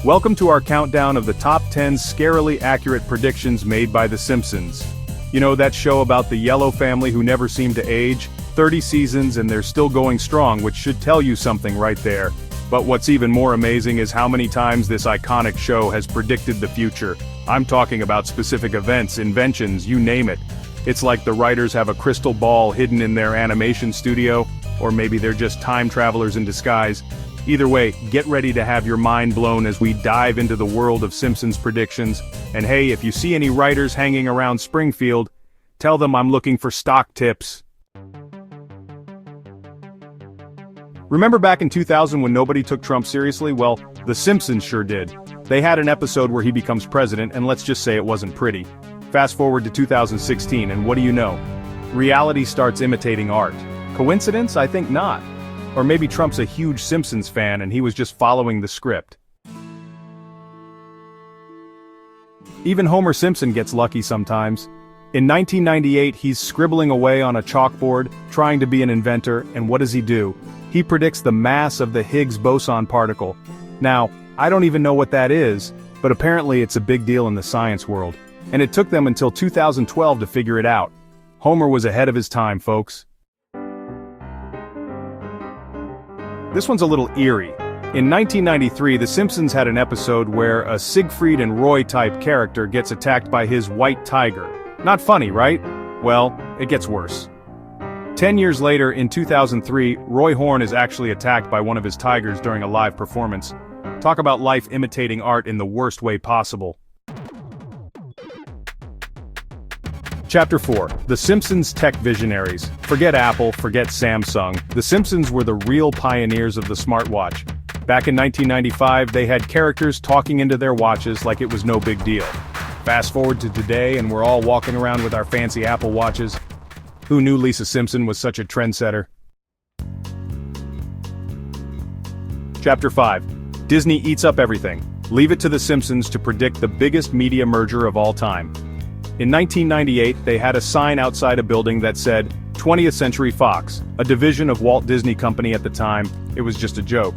Welcome to our countdown of the top 10 scarily accurate predictions made by The Simpsons. You know that show about the yellow family who never seem to age? 30 seasons and they're still going strong, which should tell you something right there. But what's even more amazing is how many times this iconic show has predicted the future. I'm talking about specific events, inventions, you name it. It's like the writers have a crystal ball hidden in their animation studio, or maybe they're just time travelers in disguise. Either way, get ready to have your mind blown as we dive into the world of Simpsons predictions. And hey, if you see any writers hanging around Springfield, tell them I'm looking for stock tips. Remember back in 2000 when nobody took Trump seriously? Well, The Simpsons sure did. They had an episode where he becomes president, and let's just say it wasn't pretty. Fast forward to 2016, and what do you know? Reality starts imitating art. Coincidence? I think not. Or maybe Trump's a huge Simpsons fan and he was just following the script. Even Homer Simpson gets lucky sometimes. In 1998, he's scribbling away on a chalkboard, trying to be an inventor, and what does he do? He predicts the mass of the Higgs boson particle. Now, I don't even know what that is, but apparently it's a big deal in the science world. And it took them until 2012 to figure it out. Homer was ahead of his time, folks. This one's a little eerie. In 1993, The Simpsons had an episode where a Siegfried and Roy-type character gets attacked by his white tiger. Not funny, right? Well, it gets worse. 10 years later, in 2003, Roy Horn is actually attacked by one of his tigers during a live performance. Talk about life imitating art in the worst way possible. Chapter 4. The Simpsons Tech Visionaries. Forget Apple, forget Samsung. The Simpsons were the real pioneers of the smartwatch. Back in 1995, they had characters talking into their watches like it was no big deal. Fast forward to today and we're all walking around with our fancy Apple watches. Who knew Lisa Simpson was such a trendsetter? Chapter 5. Disney eats up everything. Leave it to The Simpsons to predict the biggest media merger of all time. In 1998, they had a sign outside a building that said, 20th Century Fox, a division of Walt Disney Company at the time. It was just a joke.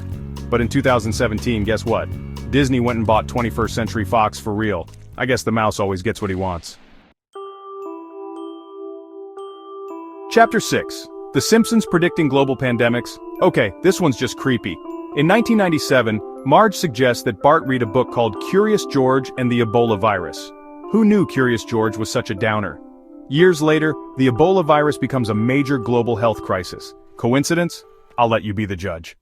But in 2017, guess what? Disney went and bought 21st Century Fox for real. I guess the mouse always gets what he wants. Chapter 6. The Simpsons predicting global pandemics. Okay, this one's just creepy. In 1997, Marge suggests that Bart read a book called Curious George and the Ebola Virus. Who knew Curious George was such a downer? Years later, the Ebola virus becomes a major global health crisis. Coincidence? I'll let you be the judge.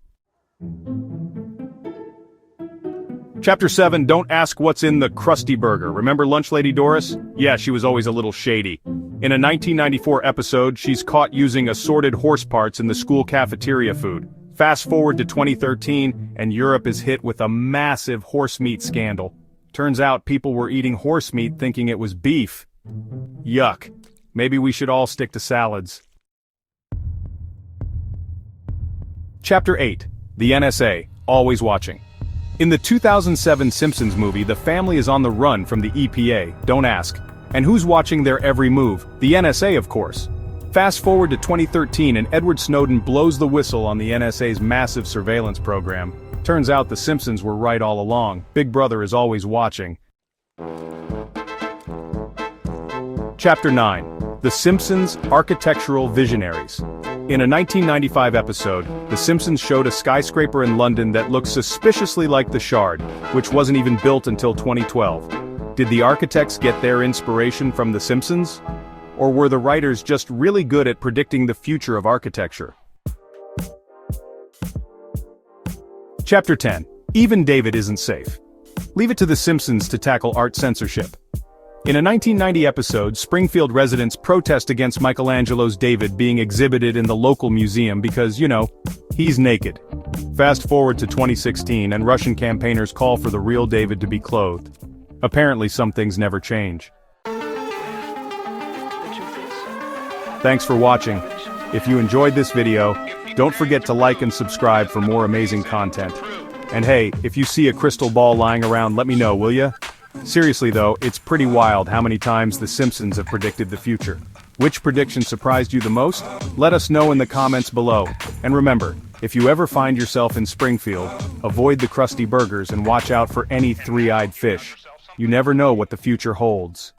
Chapter 7. Don't ask what's in the Krusty Burger. Remember Lunch Lady Doris? Yeah, she was always a little shady. In a 1994 episode, she's caught using assorted horse parts in the school cafeteria food. Fast forward to 2013, and Europe is hit with a massive horse meat scandal. Turns out people were eating horse meat thinking it was beef. Yuck. Maybe we should all stick to salads. Chapter 8. The NSA, always watching. In the 2007 Simpsons movie, the family is on the run from the EPA, don't ask. And who's watching their every move? The NSA, of course. Fast forward to 2013 and Edward Snowden blows the whistle on the NSA's massive surveillance program. Turns out the Simpsons were right all along. Big Brother is always watching. Chapter 9. The Simpsons Architectural Visionaries. In a 1995 episode, The Simpsons showed a skyscraper in London that looked suspiciously like the Shard, which wasn't even built until 2012. Did the architects get their inspiration from The Simpsons? Or were the writers just really good at predicting the future of architecture? Chapter 10. Even David isn't safe. Leave it to The Simpsons to tackle art censorship. In a 1990 episode, Springfield residents protest against Michelangelo's David being exhibited in the local museum because, you know, he's naked. Fast forward to 2016 and Russian campaigners call for the real David to be clothed. Apparently some things never change. Thanks for watching. If you enjoyed this video, don't forget to like and subscribe for more amazing content. And hey, if you see a crystal ball lying around, let me know, will ya? Seriously though, it's pretty wild how many times The Simpsons have predicted the future. Which prediction surprised you the most? Let us know in the comments below. And remember, if you ever find yourself in Springfield, avoid the crusty burgers and watch out for any three-eyed fish. You never know what the future holds.